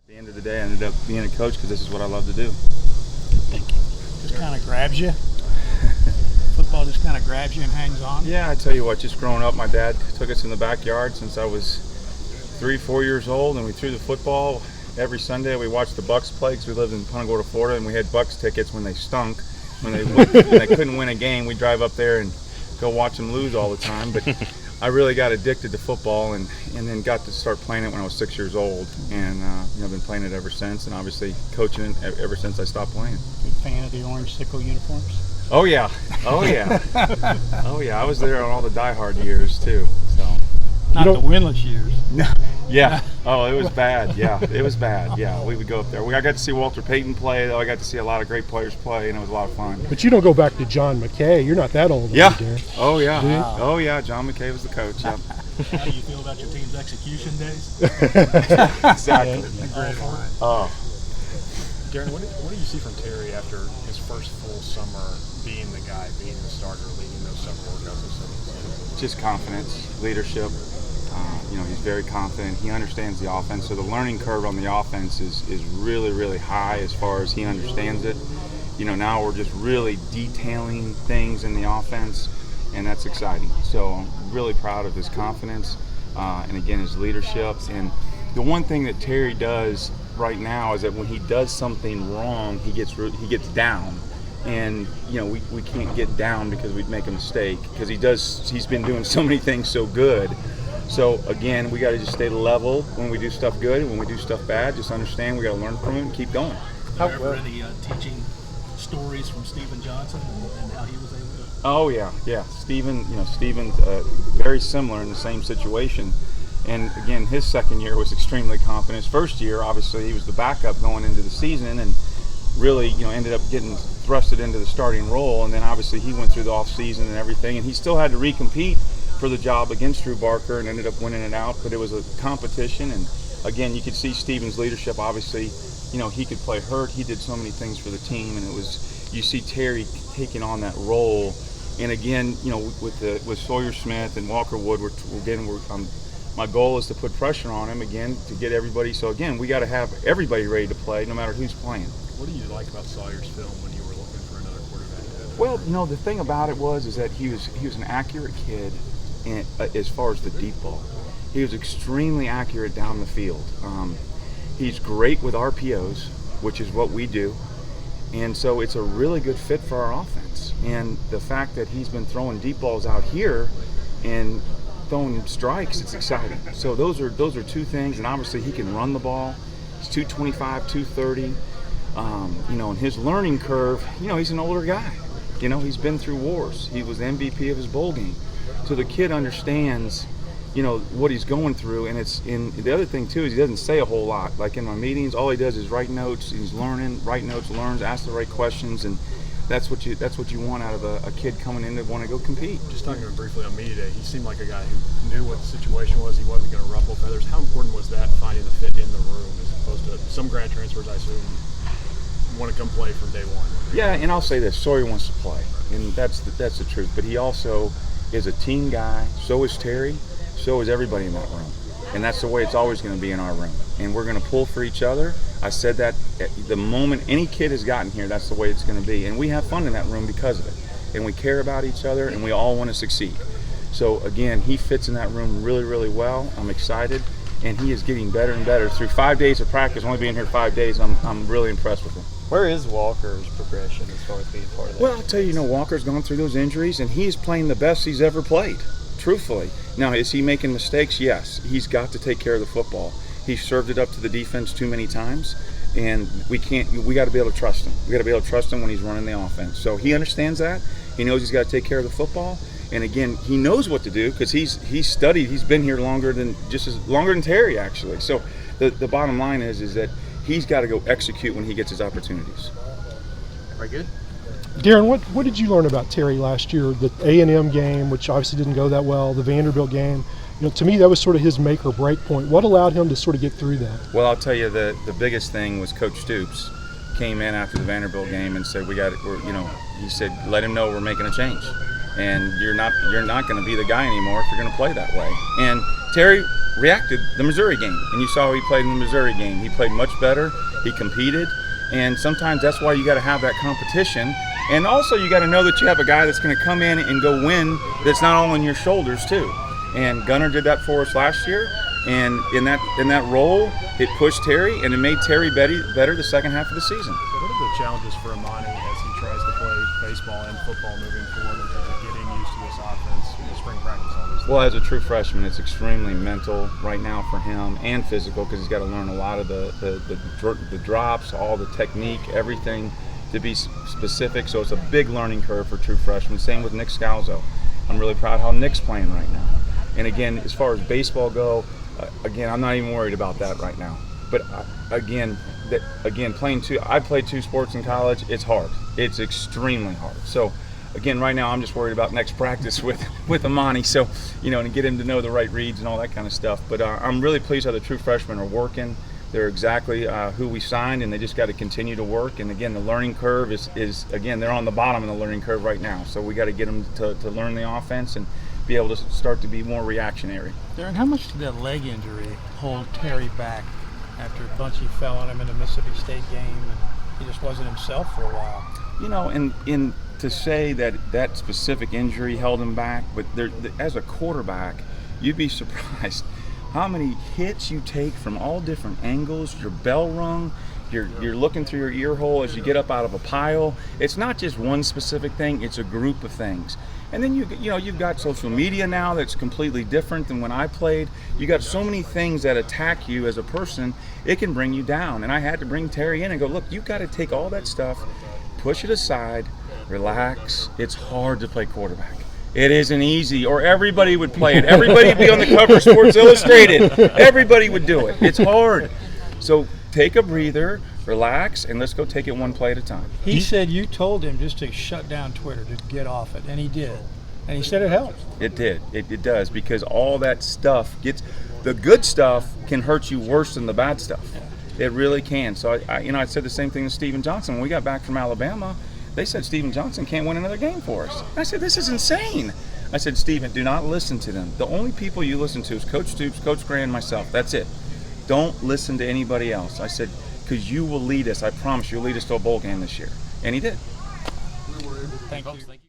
the end of the day, I ended up being a coach because this is what I love to do. Thank you. Just kind of grabs you. Football just kind of grabs you and hangs on. Yeah, I tell you what, just growing up, my dad took us in the backyard since I was 3-4 years old, and we threw the football every Sunday. We watched the Bucks play because we lived in Punta Gorda, Florida, and we had Bucks tickets when they stunk. When they couldn't win a game, we'd drive up there and go watch them lose all the time. But I really got addicted to football and then got to start playing it when I was 6 years old. And I've been playing it ever since, and obviously coaching it ever since I stopped playing. Big fan of the orange sickle uniforms? Oh, yeah. Oh, yeah. Oh, yeah. I was there on all the diehard years, too. So. Not the winless years. No. Yeah. Oh, it was bad. Yeah, it was bad. Yeah, we would go up there. I got to see Walter Payton play, though. I got to see a lot of great players play, and it was a lot of fun. But you don't go back to John McKay. You're not that old. Yeah. Oh, yeah. Wow. Oh, yeah. John McKay was the coach. Yeah. How do you feel about your team's execution days? Exactly. Oh. Darin, what do you see from Terry after his first full summer being the guy, being the starter, leading those summer workouts? Just confidence, leadership. He's very confident. He understands the offense. So the learning curve on the offense is really, really high as far as he understands it. Now we're just really detailing things in the offense, and that's exciting. So I'm really proud of his confidence and, again, his leadership. And the one thing that Terry does right now is that when he does something wrong, he gets down. And we can't get down because we'd make a mistake, because he's been doing so many things so good. So again, we got to just stay level when we do stuff good, and when we do stuff bad, just understand we got to learn from it and keep going. Have you ever read any teaching stories from Stephen Johnson and how he was able to? Oh yeah. Steven's very similar in the same situation. And again, his second year was extremely confident. His first year, obviously, he was the backup going into the season, and really, ended up getting thrusted into the starting role. And then obviously he went through the off season and everything, and he still had to recompete for the job against Drew Barker and ended up winning it out. But it was a competition, and again, you could see Steven's leadership. Obviously, he could play hurt. He did so many things for the team, and you see Terry taking on that role. And again, with Sawyer Smith and Walker Wood, my goal is to put pressure on him again to get everybody. So again, we got to have everybody ready to play, no matter who's playing. What do you like about Sawyer's film when you were looking for another quarterback? Well, the thing about it is that he was an accurate kid, as far as the deep ball. He was extremely accurate down the field. He's great with RPOs, which is what we do, and so it's a really good fit for our offense. And the fact that he's been throwing deep balls out here and throwing strikes, it's exciting. So those are two things, and obviously he can run the ball. He's 225, 230. And his learning curve, he's an older guy. He's been through wars. He was the MVP of his bowl game. So the kid understands, what he's going through. And the other thing too is he doesn't say a whole lot. Like in my meetings, all he does is write notes. He's learning, write notes, learns, ask the right questions, and that's what you want out of a kid coming in to want to go compete. Just talking to him briefly on media day, he seemed like a guy who knew what the situation was. He wasn't going to ruffle feathers. How important was that, finding the fit in the room, as opposed to some grad transfers, I assume, want to come play from day one? Yeah, and I'll say this: Sawyer wants to play, and that's the truth. But he also is a team guy. So is Terry. So is everybody in that room, and that's the way it's always going to be in our room. And we're going to pull for each other. I said that at the moment any kid has gotten here, that's the way it's going to be. And we have fun in that room because of it, and we care about each other, and we all want to succeed. So again, he fits in that room really, really well. I'm excited, and he is getting better and better through 5 days of practice. Only being here 5 days, I'm really impressed with him. Where is Walker's progression as far as being part of that? Well, I'll tell you, Walker's gone through those injuries, and he's playing the best he's ever played, truthfully. Now, is he making mistakes? Yes. He's got to take care of the football. He served it up to the defense too many times, and we got to be able to trust him. We got to be able to trust him when he's running the offense. So he understands that. He knows he's got to take care of the football. And again, he knows what to do because he's studied. He's been here longer than Terry, actually. So the bottom line is that he's got to go execute when he gets his opportunities. Very good. Darin, what did you learn about Terry last year? The A&M game, which obviously didn't go that well, the Vanderbilt game. To me, that was sort of his make or break point. What allowed him to sort of get through that? Well, I'll tell you, the biggest thing was Coach Stoops came in after the Vanderbilt game and said, he said, let him know we're making a change. and you're not going to be the guy anymore if you're going to play that way. And Terry reacted the Missouri game, and you saw how he played in the Missouri game. He played much better. He competed, and sometimes that's why you got to have that competition. And also you got to know that you have a guy that's going to come in and go win. That's not all on your shoulders too. And Gunnar did that for us last year. And in that role, it pushed Terry, and it made Terry better the second half of the season. What are the challenges for Amani as he tries to play baseball and football moving forward in terms of getting used to this offense, spring practice, all these things? Well, as a true freshman, it's extremely mental right now for him, and physical, because he's got to learn a lot of the drops, all the technique, everything to be specific. So it's a big learning curve for true freshmen. Same with Nick Scalzo. I'm really proud how Nick's playing right now. And again, as far as baseball go, again, I'm not even worried about that right now. But again, I played 2 sports in college. It's hard. It's extremely hard. So again, right now I'm just worried about next practice with Amani. So, to get him to know the right reads and all that kind of stuff. But I'm really pleased how the true freshmen are working. They're exactly who we signed, and they just got to continue to work. And again, the learning curve is again, they're on the bottom of the learning curve right now. So we got to get them to learn the offense and be able to start to be more reactionary. Darren, how much did that leg injury hold Terry back after Bunchy fell on him in the Mississippi State game and he just wasn't himself for a while? And to say that specific injury held him back, but as a quarterback, you'd be surprised how many hits you take from all different angles. Your bell rung, you're looking through your ear hole as you get up out of a pile. It's not just one specific thing, it's a group of things. And then you've got social media now that's completely different than when I played. You got so many things that attack you as a person, it can bring you down. And I had to bring Terry in and go, look, you've got to take all that stuff, push it aside, relax. It's hard to play quarterback. It isn't easy, or everybody would play it. Everybody would be on the cover of Sports Illustrated. Everybody would do it. It's hard. So take a breather, relax, and let's go take it one play at a time. He said you told him just to shut down Twitter, to get off it, and he did. And he said it helped. It did. It does, because all that stuff the good stuff can hurt you worse than the bad stuff. It really can. So I said the same thing to Steven Johnson when we got back from Alabama. They said Steven Johnson can't win another game for us. I said, this is insane. I said, Steven, do not listen to them. The only people you listen to is Coach Stoops, Coach Gray, and myself. That's it. Don't listen to anybody else. I said, because you will lead us. I promise you'll lead us to a bowl game this year. And he did. Thank you.